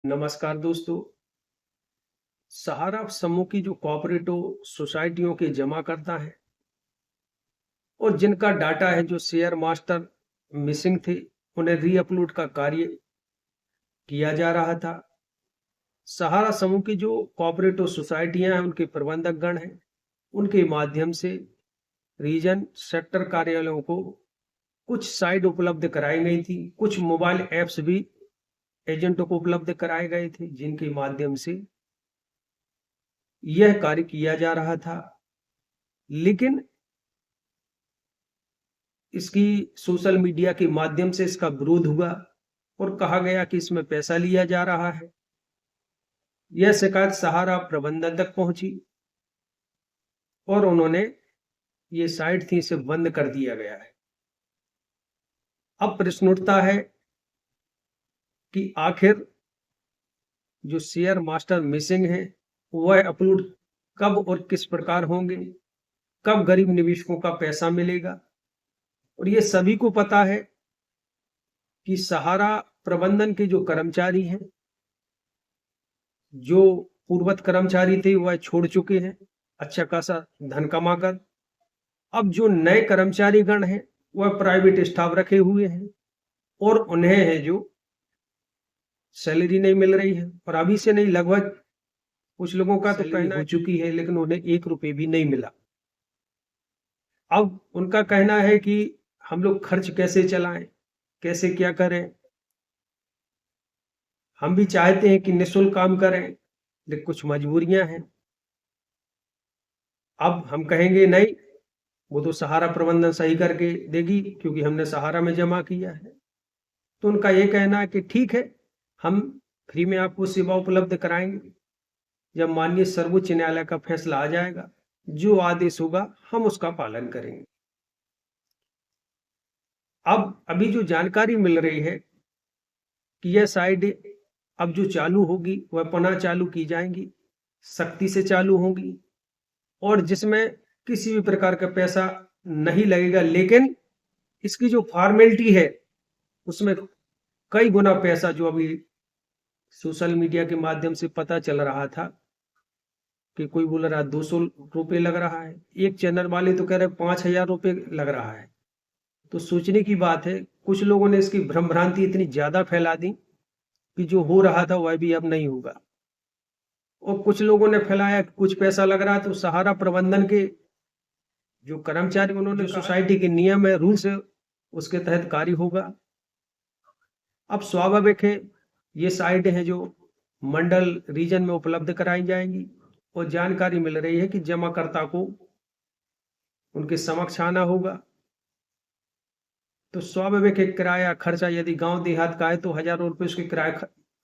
नमस्कार दोस्तों। सहारा समूह की जो कोऑपरेटिव सोसाइटियों के जमा करता है और जिनका डाटा है, जो शेयर मास्टर मिसिंग थे, उन्हें रीअपलोड का कार्य किया जा रहा था। सहारा समूह की जो कोऑपरेटिव सोसाइटियां हैं, उनके प्रबंधक गण हैं, उनके माध्यम से रीजन सेक्टर कार्यालयों को कुछ साइट उपलब्ध कराई गई थी। कुछ मोबाइल ऐप्स भी एजेंटों को उपलब्ध कराए गए थे, जिनके माध्यम से यह कार्य किया जा रहा था। लेकिन इसकी सोशल मीडिया के माध्यम से इसका विरोध हुआ और कहा गया कि इसमें पैसा लिया जा रहा है। यह शिकायत सहारा प्रबंधन तक पहुंची और उन्होंने ये साइट थी, इसे बंद कर दिया गया है। अब प्रश्न उठता है कि आखिर जो शेयर मास्टर मिसिंग है, वह अपलोड कब और किस प्रकार होंगे, कब गरीब निवेशकों का पैसा मिलेगा। और ये सभी को पता है कि सहारा प्रबंधन के जो कर्मचारी हैं, जो पूर्वत कर्मचारी थे, वह छोड़ चुके हैं अच्छा खासा धन कमाकर। अब जो नए कर्मचारी गण हैं, वह प्राइवेट स्टाफ रखे हुए हैं और उन्हें है जो सैलरी नहीं मिल रही है। और अभी से नहीं, लगभग कुछ लोगों का तो कहना हो चुकी है, लेकिन उन्हें 1 रुपए भी नहीं मिला। अब उनका कहना है कि हम लोग खर्च कैसे चलाएं, कैसे क्या करें। हम भी चाहते हैं कि निःशुल्क काम करें, लेकिन कुछ मजबूरियां हैं। अब हम कहेंगे नहीं, वो तो सहारा प्रबंधन सही करके देगी, क्योंकि हमने सहारा में जमा किया है। तो उनका ये कहना है कि ठीक है, हम फ्री में आपको सेवा उपलब्ध कराएंगे। जब माननीय सर्वोच्च न्यायालय का फैसला आ जाएगा, जो आदेश होगा, हम उसका पालन करेंगे। अब अभी जो जानकारी मिल रही है कि यह साइट अब जो चालू होगी, वह पुनः चालू की जाएंगी, सख्ती से चालू होगी, और जिसमें किसी भी प्रकार का पैसा नहीं लगेगा। लेकिन इसकी जो फॉर्मेलिटी है, उसमें कई गुना पैसा, जो अभी सोशल मीडिया के माध्यम से पता चल रहा था कि कोई बोल रहा है 200 रुपये लग रहा है, एक चैनल वाले तो कह रहे 5,000 रुपये लग रहा है। तो सोचने की बात है, कुछ लोगों ने इसकी भ्रम भ्रांति इतनी ज्यादा फैला दी कि जो हो रहा था वह भी अब नहीं होगा। और कुछ लोगों ने फैलाया कि कुछ पैसा लग रहा है, तो सहारा प्रबंधन के जो कर्मचारी, उन्होंने सोसाइटी के नियम है, रूल्स है, उसके तहत कार्य होगा। अब स्वाभाविक है, ये साइटें हैं जो मंडल रीजन में उपलब्ध कराई जाएंगी, और जानकारी मिल रही है कि जमाकर्ता को उनके समक्ष आना होगा। तो स्वाभाविक है, किराया खर्चा यदि गांव देहात का है तो हजारों रुपए उसके किराए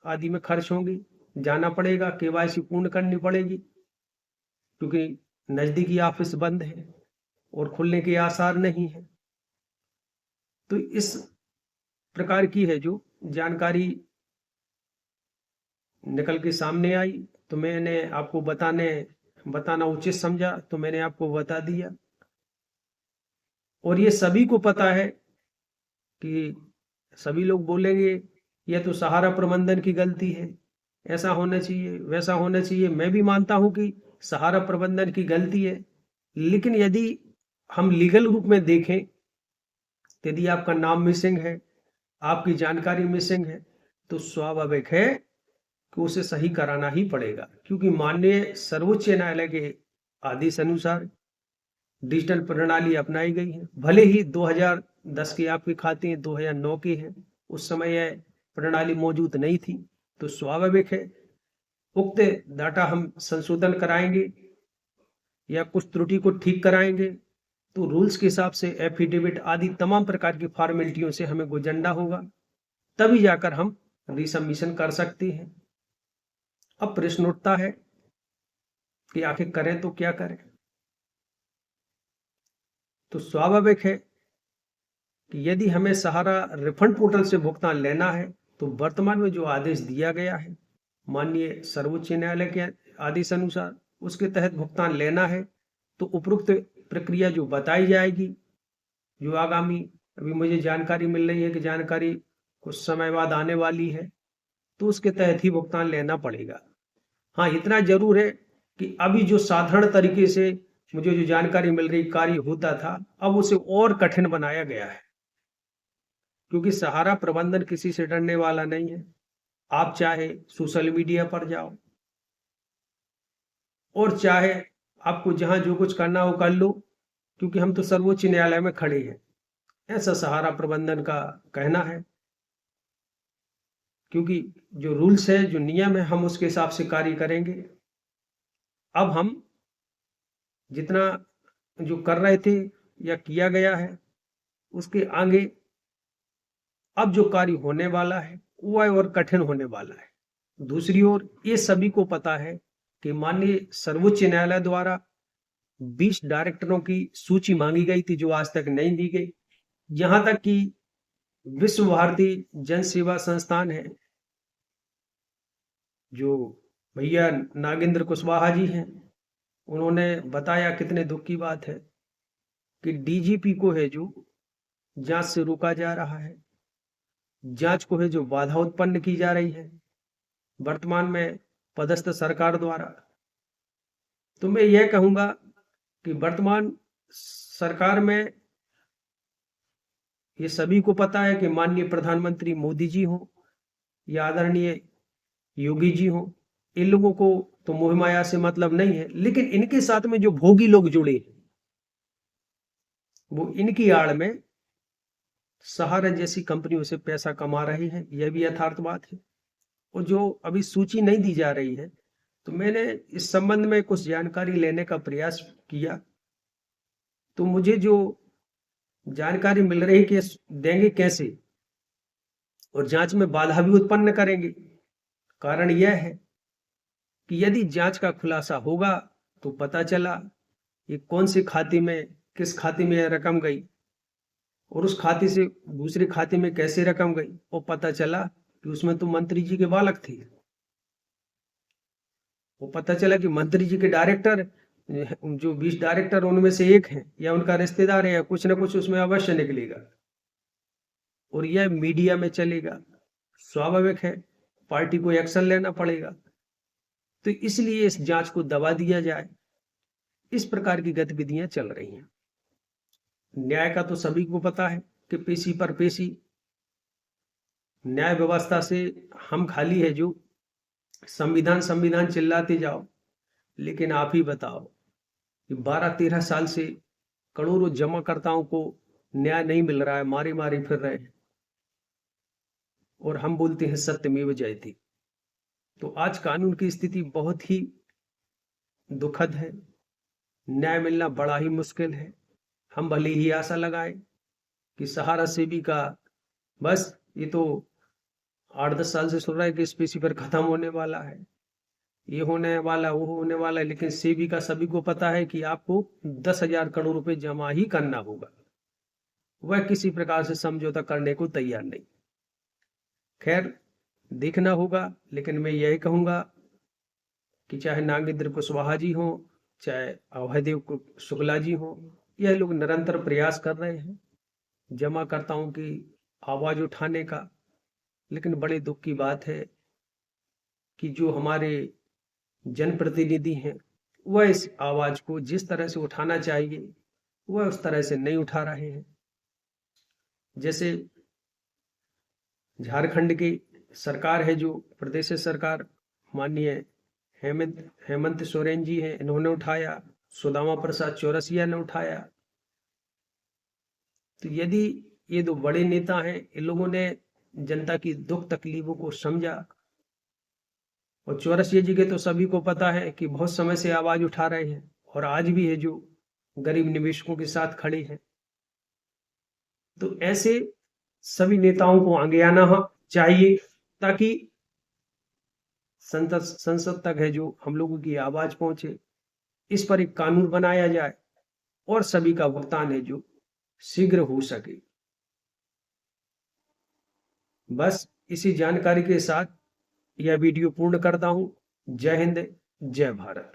आदि में खर्च होंगे। जाना पड़ेगा, केवाईसी पूर्ण करनी पड़ेगी, क्योंकि नजदीकी ऑफिस बंद है और खुलने के आसार नहीं है। तो इस प्रकार की है जो जानकारी निकल के सामने आई, तो मैंने आपको बताना उचित समझा, तो मैंने आपको बता दिया। और ये सभी को पता है कि सभी लोग बोलेंगे यह तो सहारा प्रबंधन की गलती है, ऐसा होना चाहिए, वैसा होना चाहिए। मैं भी मानता हूं कि सहारा प्रबंधन की गलती है, लेकिन यदि हम लीगल रूप में देखें, यदि आपका नाम मिसिंग है, आपकी जानकारी मिसिंग है, तो स्वाभाविक है कि उसे सही कराना ही पड़ेगा, क्योंकि माननीय सर्वोच्च न्यायालय के आदेश अनुसार डिजिटल प्रणाली अपनाई गई है। भले ही 2010 के आपके खाते हैं, 2009 के हैं, उस समय यह प्रणाली मौजूद नहीं थी। तो स्वाभाविक है, उक्त डाटा हम संशोधन कराएंगे या कुछ त्रुटि को ठीक कराएंगे, तो रूल्स के हिसाब से एफिडेविट आदि तमाम प्रकार की फॉर्मेलिटियों से हमें गुजरना होगा, तभी जाकर हम रिसबमिशन कर सकते हैं। अब प्रश्न उठता है कि आखिर करें तो क्या करें। तो स्वाभाविक है कि यदि हमें सहारा रिफंड पोर्टल से भुगतान लेना है, तो वर्तमान में जो आदेश दिया गया है माननीय सर्वोच्च न्यायालय के आदेश अनुसार, उसके तहत भुगतान लेना है, तो उपरोक्त प्रक्रिया जो बताई जाएगी, जो आगामी, अभी मुझे जानकारी मिल रही है कि जानकारी कुछ समय बाद आने वाली है, तो उसके तहत ही भुगतान लेना पड़ेगा। हाँ, इतना जरूर है कि अभी जो साधारण तरीके से मुझे जो जानकारी मिल रही कार्य होता था, अब उसे और कठिन बनाया गया है, क्योंकि सहारा प्रबंधन किसी से डरने वाला नहीं है। आप चाहे सोशल मीडिया पर जाओ और चाहे आपको जहां जो कुछ करना हो कर लो, क्योंकि हम तो सर्वोच्च न्यायालय में खड़े हैं, ऐसा सहारा प्रबंधन का कहना है। क्योंकि जो रूल्स है, जो नियम है, हम उसके हिसाब से कार्य करेंगे। अब हम जितना जो कर रहे थे या किया गया है, उसके आगे अब जो कार्य होने वाला है वह और कठिन होने वाला है। दूसरी ओर ये सभी को पता है कि माननीय सर्वोच्च न्यायालय द्वारा 20 डायरेक्टरों की सूची मांगी गई थी, जो आज तक नहीं दी गई। यहां तक कि विश्व भारती जन सेवा संस्थान है, जो भैया नागेंद्र कुशवाहा जी हैं, उन्होंने बताया, कितने दुख की बात है, कि डीजीपी को है जो जांच से रोका जा रहा है, जांच को है जो बाधा उत्पन्न की जा रही है वर्तमान में पदस्थ सरकार द्वारा। तो मैं यह कहूंगा कि वर्तमान सरकार में ये सभी को पता है कि माननीय प्रधानमंत्री मोदी जी हो या आदरणीय योगी जी हो, इन लोगों को तो मोह माया से मतलब नहीं है, लेकिन इनके साथ में जो भोगी लोग जुड़े हैं, वो इनकी आड़ में सहारा जैसी कंपनियों से पैसा कमा रहे हैं, यह भी यथार्थ बात है। और जो अभी सूची नहीं दी जा रही है, तो मैंने इस संबंध में कुछ जानकारी लेने का प्रयास किया, तो मुझे जो जानकारी मिल रही कि देंगे कैसे और जांच में बाधा भी उत्पन्न करेंगे। कारण यह है कि यदि जांच का खुलासा होगा तो पता चला ये कौन सी खाते में, किस खाते में यह रकम गई और उस खाते से दूसरे खाते में कैसे रकम गई, और पता चला कि उसमें तो मंत्री जी के बालक थे। वो पता चला कि मंत्री जी के डायरेक्टर, जो 20 डायरेक्टर उनमें से एक है या उनका रिश्तेदार है, या कुछ ना कुछ उसमें अवश्य निकलेगा और यह मीडिया में चलेगा। स्वाभाविक है, पार्टी को एक्शन लेना पड़ेगा। तो इसलिए इस जांच को दबा दिया जाए, इस प्रकार की गतिविधियां चल रही हैं। न्याय का तो सभी को पता है कि पेशी पर पेशी, न्याय व्यवस्था से हम खाली है जो संविधान संविधान चिल्लाते जाओ, लेकिन आप ही बताओ कि 12-13 साल से करोड़ों जमाकर्ताओं को न्याय नहीं मिल रहा है, मारे मारे फिर रहे हैं, और हम बोलते हैं सत्यमेव जयते। तो आज कानून की स्थिति बहुत ही दुखद है, न्याय मिलना बड़ा ही मुश्किल है। हम भले ही आशा लगाएं कि सहारा सेवी का बस ये तो 8-10 साल से सुन रहा है कि स्पेसी पर खत्म होने वाला है, ये होने वाला, वो होने वाला है, लेकिन सेबी का सभी को पता है कि आपको 10,000 करोड़ रुपए जमा ही करना होगा। वह किसी प्रकार से समझौता करने को तैयार नहीं। खैर, देखना होगा, लेकिन मैं यही कहूंगा कि चाहे नागेंद्र कुशवाहा जी हो, चाहे अभयदेव शुक्ला जी हो, यह लोग निरंतर प्रयास कर रहे हैं जमाकर्ताओं की आवाज उठाने का। लेकिन बड़े दुख की बात है कि जो हमारे जनप्रतिनिधि हैं, वह इस आवाज को जिस तरह से उठाना चाहिए वह उस तरह से नहीं उठा रहे हैं। जैसे झारखंड की सरकार है, जो प्रदेश सरकार, माननीय हेमंत सोरेन जी हैं, इन्होंने उठाया, सुदामा प्रसाद चौरसिया ने उठाया। तो यदि ये दो बड़े नेता हैं, इन लोगों ने जनता की दुख तकलीफों को समझा, और चौरसिया जी के तो सभी को पता है कि बहुत समय से आवाज उठा रहे हैं और आज भी है जो गरीब निवेशकों के साथ खड़े हैं। तो ऐसे सभी नेताओं को आगे आना चाहिए, ताकि संसद तक है जो हम लोगों की आवाज पहुंचे, इस पर एक कानून बनाया जाए और सभी का भुगतान है जो शीघ्र हो सके। बस इसी जानकारी के साथ यह वीडियो पूर्ण करता हूं। जय हिंद, जय भारत।